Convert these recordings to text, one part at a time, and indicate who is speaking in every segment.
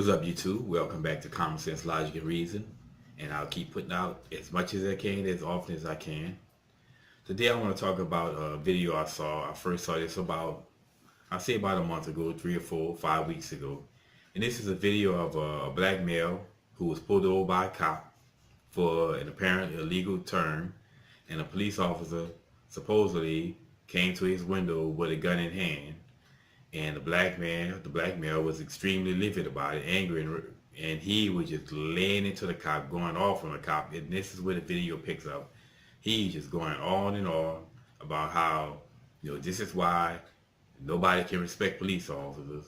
Speaker 1: What's up, YouTube? Welcome back to Common Sense, Logic, and Reason. And I'll keep putting out as much as I can, as often as I can. Today I want to talk about a video I saw. I first saw this I say about a month ago, 3 or 4, 5 weeks ago. And this is a video of a black male who was pulled over by a cop for an apparent illegal turn. And a police officer supposedly came to his window with a gun in hand. And the black male was extremely livid about it, angry, and he was just laying into the cop, going off on the cop. And this is where the video picks up. He's just going on and on about how, this is why nobody can respect police officers.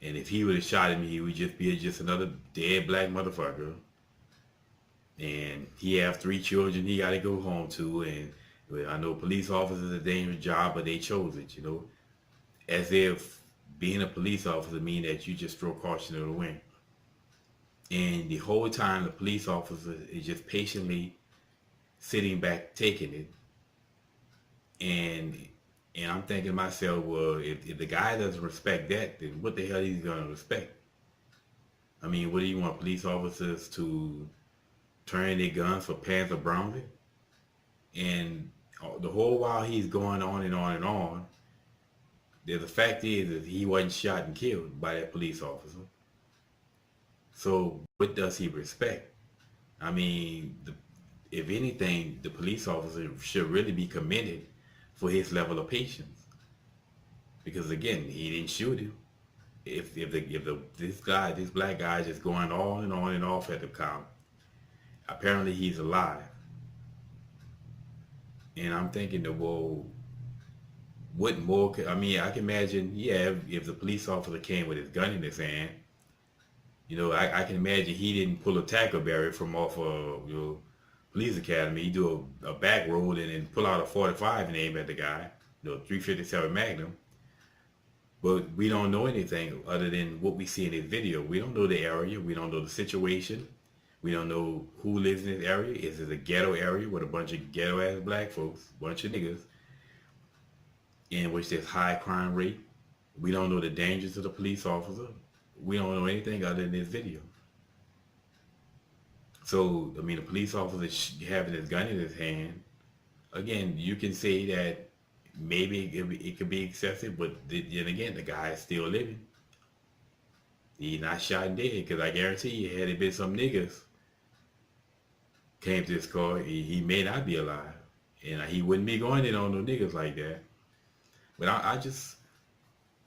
Speaker 1: And if he would have shot at me, he would just be just another dead black motherfucker. And he has 3 children he got to go home to. And I know police officers is a dangerous job, but they chose it, as if being a police officer mean that you just throw caution to the wind. And the whole time the police officer is just patiently sitting back taking it. And I'm thinking to myself, well, if the guy doesn't respect that, then what the hell is he gonna respect? I mean, what do you want police officers to turn their guns for Panzer Browning? And the whole while he's going on and on and on, the fact is that he wasn't shot and killed by that police officer. So what does he respect? I mean, if anything, the police officer should really be commended for his level of patience. Because again, he didn't shoot him. If this black guy just going on and on and off at the cop, apparently he's alive. And I'm thinking, well, what more I can imagine, if the police officer came with his gun in his hand, I can imagine he didn't pull a tackleberry from off of police academy. He do a back roll and then pull out a 45 and aim at the guy, 357 Magnum. But we don't know anything other than what we see in this video. We don't know the area. We don't know the situation. We don't know who lives in this area. Is it a ghetto area with a bunch of ghetto-ass black folks, bunch of niggas, in which there's high crime rate? We don't know the dangers of the police officer. We don't know anything other than this video. So, the police officer having his gun in his hand, again, you can say that maybe it could be excessive, but then again, the guy is still living. He's not shot and dead, because I guarantee you, had it been some niggas came to this car, he may not be alive. And he wouldn't be going in on no niggas like that. But I just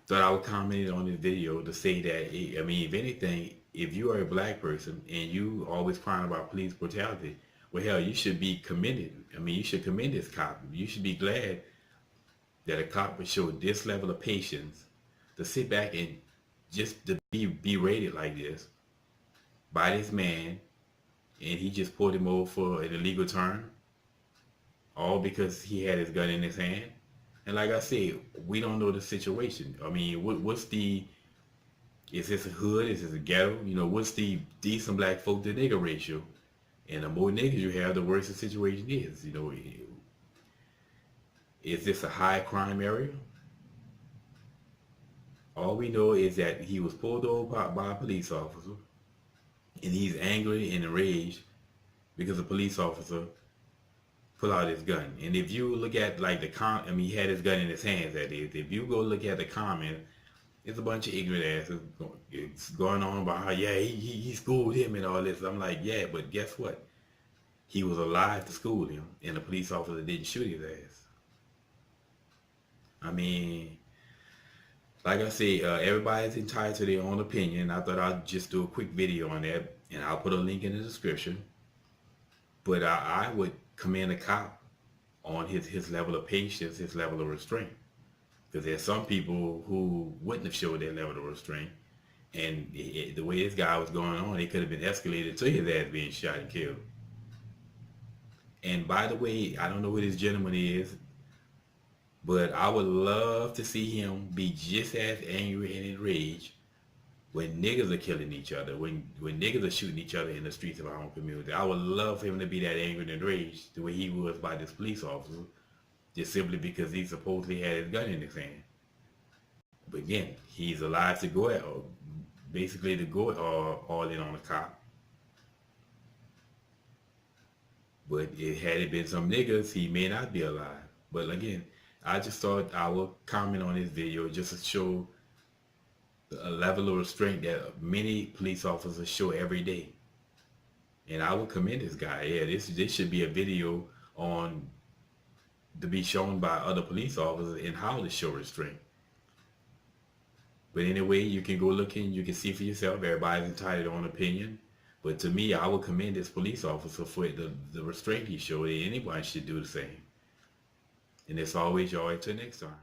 Speaker 1: thought I would comment on this video to say that, if anything, if you are a black person and you always crying about police brutality, well, hell, you should be commended. You should commend this cop. You should be glad that a cop would show this level of patience to sit back and just to be berated like this by this man, and he just pulled him over for an illegal turn, all because he had his gun in his hand. And like I said, we don't know the situation. Is this a hood? Is this a ghetto? What's the decent black folk to nigger ratio? And the more niggas you have, the worse the situation is. Is this a high crime area? All we know is that he was pulled over by a police officer, and he's angry and enraged because the police officer pull out his gun. And if you look at he had his gun in his hands, that is. If you go look at the comment, it's a bunch of ignorant asses going on about how, he schooled him and all this. I'm like, yeah, but guess what? He was alive to school him, and the police officer didn't shoot his ass. Like I say, everybody's entitled to their own opinion. I thought I'd just do a quick video on that, and I'll put a link in the description. But I would commend a cop on his level of patience, his level of restraint. Because there's some people who wouldn't have showed that level of restraint. And the way this guy was going on, it could have been escalated to his ass being shot and killed. And by the way, I don't know who this gentleman is, but I would love to see him be just as angry and enraged when niggas are killing each other, when niggas are shooting each other in the streets of our own community. I would love for him to be that angry and enraged the way he was by this police officer, just simply because he supposedly had his gun in his hand. But again, he's alive to go basically to go all in on the cop. But had it been some niggas, he may not be alive. But again, I just thought I would comment on this video just to show a level of restraint that many police officers show every day. And I would commend this guy. Yeah, this should be a video on to be shown by other police officers in how to show restraint. But anyway, you can go look in, you can see for yourself. Everybody's entitled to own opinion. But to me, I would commend this police officer for the restraint he showed. Anybody should do the same. And as always, y'all, until next time.